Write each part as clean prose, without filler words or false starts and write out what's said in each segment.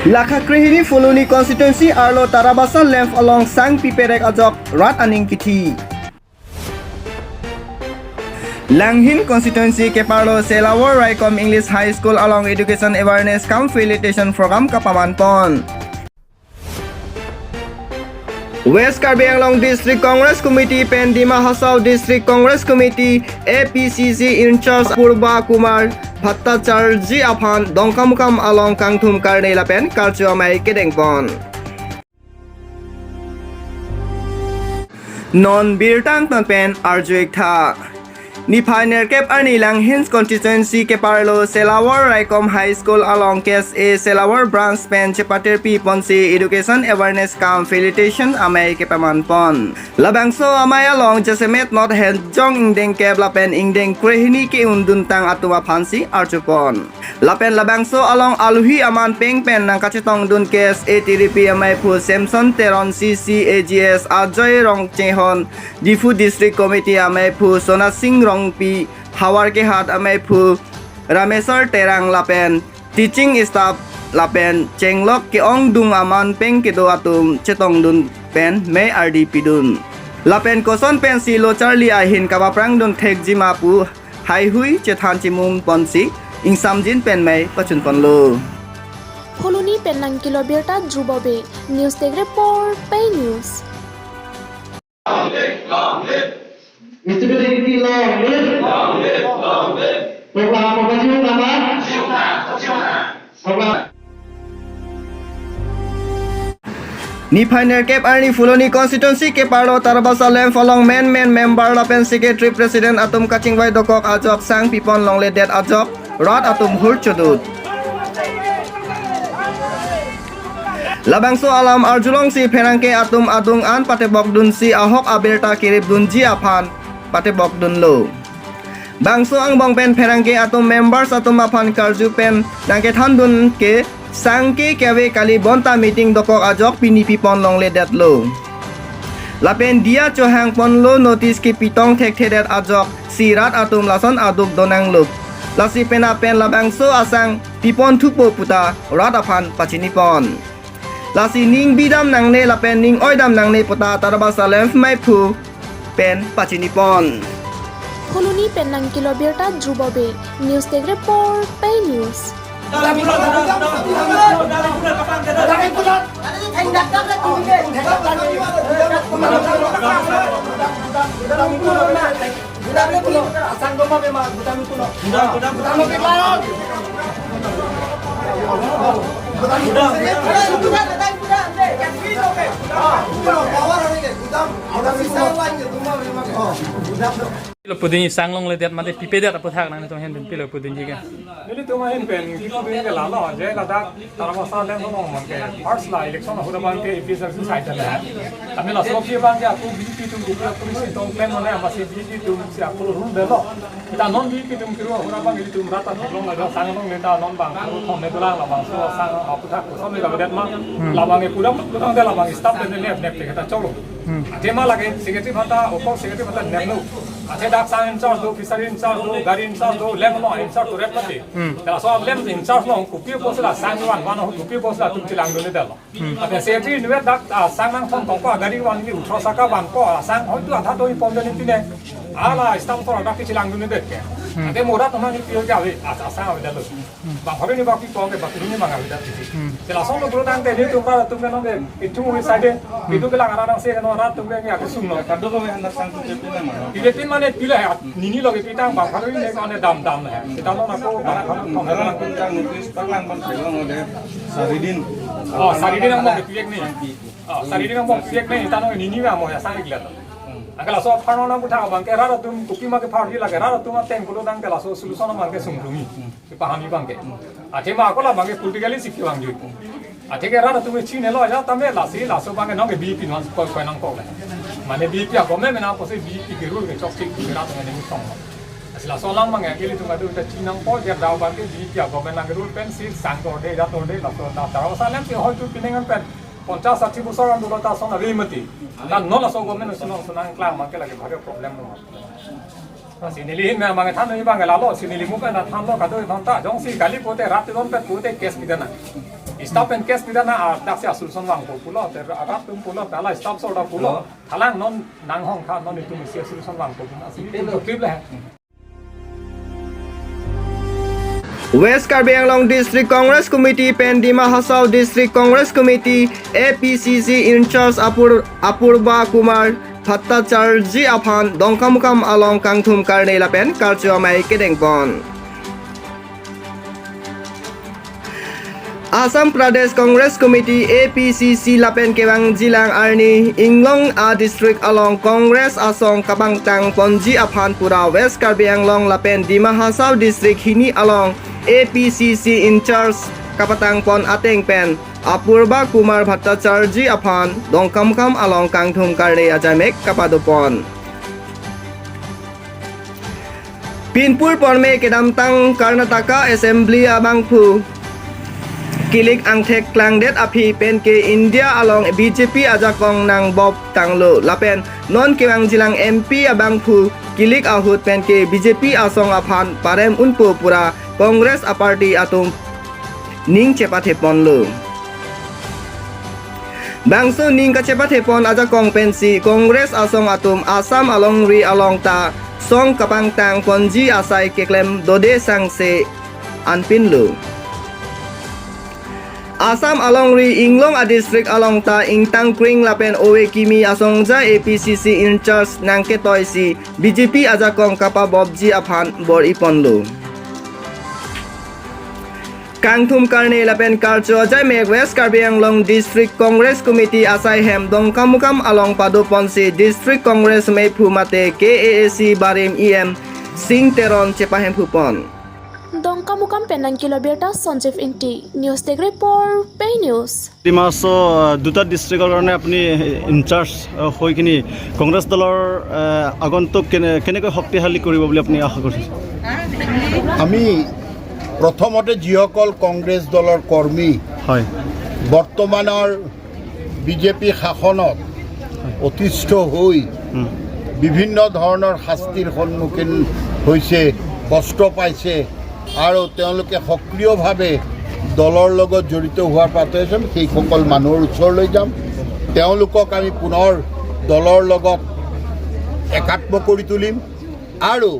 Lakha Krihini Fuluni constituency Arlo Tarabasa left along Sang Piperek Ajok Rat Aning Kiti. Langhin constituency Keparlo Selawar Raikom English High School along education awareness cum facilitation program Kapamanpon. West Karbi Anglong District Congress Committee Pendima Hasau District Congress Committee APCC in charge Purba Kumar Bhattacharji Aphan Dongkamukam along Kangthum Karne Lapen Karchuamai Kedengpon. Non Birtang Tonpen Arjuik Tha Niphainer Kep Arni Langhins constituency Keparlo Selawar Raikom High School along Kes A Selawar branch pen Chepater Pi Ponsi education awareness cum facilitation amay Kepamanpon. Labangso amay along Jasemet not head jong ingdeng keb lapen ingdeng krehini ke unduntang atuma phansi archupon. Lapen labangso along aluhi aman peng pen nang kachetong dun kes ATDP amay pu Samson Teron CC AGS Ajoy Rong Chehon Difu District Committee amay pu Sonat Singh Pi Hawar ke hat amay pu Ramesar Terang lapen teaching staff lapen chenglok ke ong dung aman peng ke do atum chetong dun pen may RDP dun lapen koson pen si lo Charlie ahin kabaprang dun thek jima pu hai hui chethan chimung ponsi ing samjin pen may pachun ponlo Fuluni penang kilo birta drubobe news tegre por pay news. Mr. President, long live! Long live! Long live! Proklama Proklama. Niphainer Kep Arni Fuloni constituency Keparlo Tarabasa lem along men member lapen secretary president atum Kachingwai Dokok Ajok Sang Pipon long ledet Ajok Rod atum Hur Chodut. Labangso alam Arjulong si Perangke atum adung an patebok dun si Ahok Aberta kirip dun ji aphan patebok dun lo. Bangso ang bong pen Perangke atum members atum aphan karju pen nangke than dun ke sangke kewe kali bonta meeting dokok ajok pinipi pon long ledet lo. Lapen dia chohang pon lo notice ki pitong thek thedet ajok sirat atum lason aduk donang luk. Lasi penapen labangso asang pipon thupo puta rat aphan pachinipon. Lasi ning bidam nang ne lapen ning oidam nang ne puta Tarabasa lem mai phu pen pachinipon. Fuluni penang kilo birta drubobe news tegre por pay news. Pilo pudin sang long le det mate pipe det apu thak nang tong hen pilo pudin ji ga Nili tuma hin pen kipu bin ke lalo je lada Tarabasa lem no mon ke first la election ho ban ke officer su site la kami la so ke ban ke aku BP tum ke police tong pen mane amasi BP tum si aku run de lo kita non BP tum kiro ho ban ke tum rata long la sang long le da non bang ko thong ne dolang la bang so sang apu thak ko som le la det ma la bang ke pura tong de la bang staff de ne ne te ta cholo tema lage secretary bata oppo secretary bata ne no Ache dak sang in charge do fishery in charge do gari in charge do lem no in charge do rep mati da so lem in charge no kupi posla sang wan ho kupi posla tum tilang do ne dalo ate secretary ne dak sang nang thong ko gari wan ni utho saka wan ko sang ho tu atha do pom de ni ne ala stam ko dak tilang do ne de ke ate mora to mani pio ja we asa sang ave dalo ba phore ni ba ki ko ke ba ni ma ga we da ti te la so lo gro dang de ni tu pa tu me no de itu we side itu ke la ngara nang se no rat tu me ya ke sum no ka do ko han sang tu te pe na Iletin mane pila ya nini loge pitang ba phari ne kone dam dam hai kita no na ko ba khom hai kun jang notice paklan ban khelo ngode saridin saridin ang mo piek ni saridin ang mo piek ni ta no nini ma mo ya sang igla akala so phano na butha bang ke rara tum kupi ma ke phari la rara tum teng bulo dang ke la so solution ma ke sumrumi ke pahami bang ke ate ma akola bang ke politically sikhi bang ju ate ke rara tum chine lo ya tame la so bang ke no ke bp no ko nang ko Mane BP ya komen mena pose BP ke rule ke chok tik ke rat ngene ni tong. Asila solang mang ya kili tunga tu ta chinang po jer daw ban ke BP ya komen nang rule pen si sang ko de da to de la to ta taro salam ke hoi tu pinengan pen 50-60 bosor ang dulu ta sona remati. Dan no la so komen no sinong sunang klang mang ke lagi bhage problem no. Sinili me mang than ni bang la lo sinili mu pen than lo ka do than ta jong si gali pote rat don pe pote case bidana. stop and case ni na dak sia solution wang pulo te agak tum pulo ta la stop so da pulo thalang non nang hong kha non itu sia solution wang pulo asi clip le West Karbi Anglong District Congress Committee pen Dima Hasao District Congress Committee APCC in charge Apurba Kumar Bhattacharjee Aphan Dongkamukam along Kangthum Karne Lapen Karcho Mai Kedengpon Assam Pradesh Congress Committee APCC Lapen Kewang Jilang Arni Inglong A District along Congress Asong Kapangtang Ponji Aphan Pura West Karbi Anglong Lapen Dima Hasao District Hini along APCC in charge Kapatang Pon Ateng Pen Apurba Kumar Bhattacharjee Aphan Dongkamukam along Kangthum Karne Ajamek Kapadopon Pinpur Ponme Kedamtang Karnataka Assembly Abangphu Kilik Angthek Klangdet Api pen ke India along BJP ajakong nang Bob Tanglo Lapen non kewang jilang MP Abangphu Kilik ahut pen ke BJP asong Aphan Parem Unpu Pura Congress Party atum Ning Chepathe Ponlo Bangso Ning ka Chepathe Pon ajakong pensi Congress asong atum Assam along ri along ta Song Kapangtang Ponji asai keklem Dode Sangse Anpinlu Assam along ri Inglong a district along ta Ingtang Kring Lapen Owe Kimi asongja APCC in charge nangke toisi BJP ajakong kapa Bobji Aphan bor iponlu Kangthum Karne Lapen Karcho Ajay Meg West Karbi Anglong District Congress Committee Asai Hem Dongkamukam along Padoponsi District Congress May Phumate KAAC Barim EM Singh Teron Chepahem Phupon Dongkamukam penang kilometer Sanjeev Inti News Tech Report Pay News Dima Hasao দুটা ডিষ্ট্ৰিক্টৰ কাৰণে আপুনি in-charge হৈ কিনি কংগ্ৰেছ দলৰ আগন্তুক কেনেকৈ শক্তিশালী কৰিব বুলি আপুনি আশা কৰিছে আমি প্ৰথমতে যিসকল কংগ্ৰেছ দলৰ কৰ্মী হয় বৰ্তমানৰ বিজেপি শাসনত অতিষ্ঠ হৈ বিভিন্ন ধৰণৰ শাস্তিৰ সন্মুখীন হৈছে কষ্ট পাইছে আৰু তেওঁলোকে সক্ৰিয়ভাৱে দলৰ লগত জড়িত হোৱাৰ পাতে সেইসকল মানুহৰ ওচৰলৈ যাম তেওঁলোকক আমি পুনৰ দলৰ লগত একাত্ম কৰি তুলিম আৰু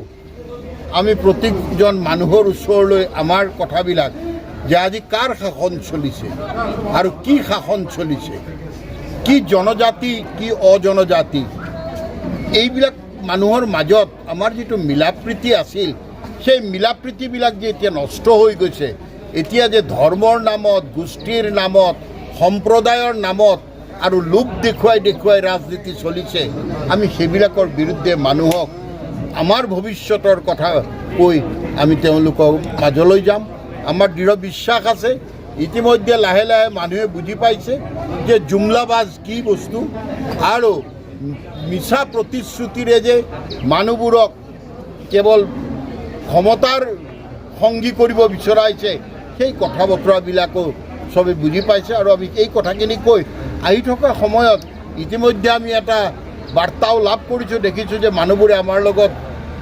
আমি প্ৰত্যেকজন মানুহৰ ওচৰলৈ আমাৰ কথাবিলাক যে আজি কাৰ শাসন চলিছে আৰু কি শাসন চলিছে কি জনজাতি কি অজনজাতি এইবিলাক মানুহৰ মাজত আমাৰ যিটো মিলাপ্ৰীতি আছিল সেই মিলাপ্ৰীতিবিলাক যে এতিয়া নষ্ট হৈ গৈছে এতিয়া যে ধৰ্মৰ নামত গোষ্ঠীৰ নামত সম্প্ৰদায়ৰ নামত আৰু লোক দেখুৱাই ৰাজনীতি চলিছে আমি সেইবিলাকৰ বিৰুদ্ধে মানুহক আমাৰ ভৱিষ্যতৰ কথা কৈ আমি তেওঁলোকক মাজলৈ যাম আমাৰ দৃঢ় বিশ্বাস আছে ইতিমধ্যে লাহে লাহে মানুহে বুজি পাইছে যে জুমলাবাজ কি বস্তু আৰু মিছা প্ৰতিশ্ৰুতিৰে যে মানুহবোৰক কেৱল ক্ষমতাৰ সংগী কৰিব বিচৰাইছে সেই কথা বতৰাবিলাকো চবে বুজি পাইছে আৰু আমি এই কথাখিনি কৈ আহি থকা সময়ত ইতিমধ্যে আমি এটা বাৰ্তাও লাভ কৰিছোঁ দেখিছোঁ যে মানুহবোৰে আমাৰ লগত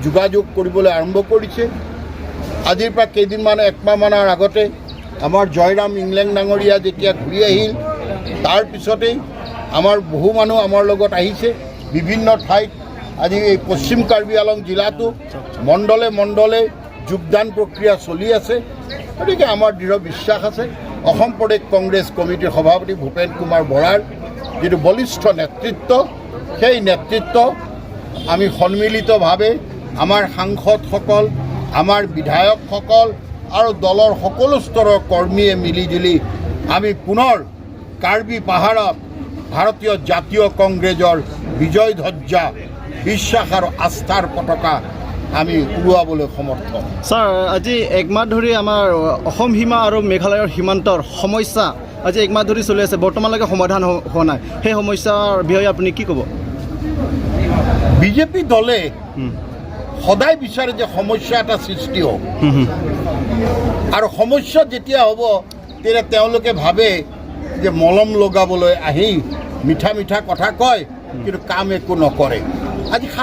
যোগাযোগ কৰিবলৈ আৰম্ভ কৰিছে আজিৰ পৰা কেইদিনমান একমাহমানৰ আগতে আমাৰ জয়ৰাম ইংলেং ডাঙৰীয়া যেতিয়া ঘূৰি আহিল তাৰপিছতেই আমাৰ বহু মানুহ আমাৰ লগত আহিছে বিভিন্ন ঠাইত আজি এই পশ্চিম কাৰ্বি আংলং জিলাতো মণ্ডলে মণ্ডলে যোগদান প্ৰক্ৰিয়া চলি আছে গতিকে আমাৰ দৃঢ় বিশ্বাস আছে অসম প্ৰদেশ কংগ্ৰেছ কমিটিৰ সভাপতি ভূপেন কুমাৰ বৰাৰ যিটো বলিষ্ঠ নেতৃত্ব সেই নেতৃত্ব আমি সন্মিলিতভাৱে আমাৰ সাংসদসকল আমাৰ বিধায়কসকল আৰু দলৰ সকলো স্তৰৰ কৰ্মীয়ে মিলিজুলি আমি পুনৰ কাৰ্বি পাহাৰত ভাৰতীয় জাতীয় কংগ্ৰেছৰ বিজয় ধ্বজা বিশ্বাস আৰু আস্থাৰ পতাকা আমি উৰুৱাবলৈ সমৰ্থ ছাৰ আজি একমাহ ধৰি আমাৰ অসম সীমা আৰু মেঘালয়ৰ সীমান্তৰ সমস্যা আজি একমাহ ধৰি চলি আছে বৰ্তমানলৈকে সমাধান হোৱা নাই সেই সমস্যাৰ বিষয়ে আপুনি কি ক'ব বিজেপি দলে সদায় বিচাৰে যে সমস্যা এটা সৃষ্টি হওক আৰু সমস্যা যেতিয়া হ'ব তেতিয়া তেওঁলোকে ভাবে যে মলম লগাবলৈ আহি মিঠা মিঠা কথা কয় কিন্তু কাম একো নকৰে আজি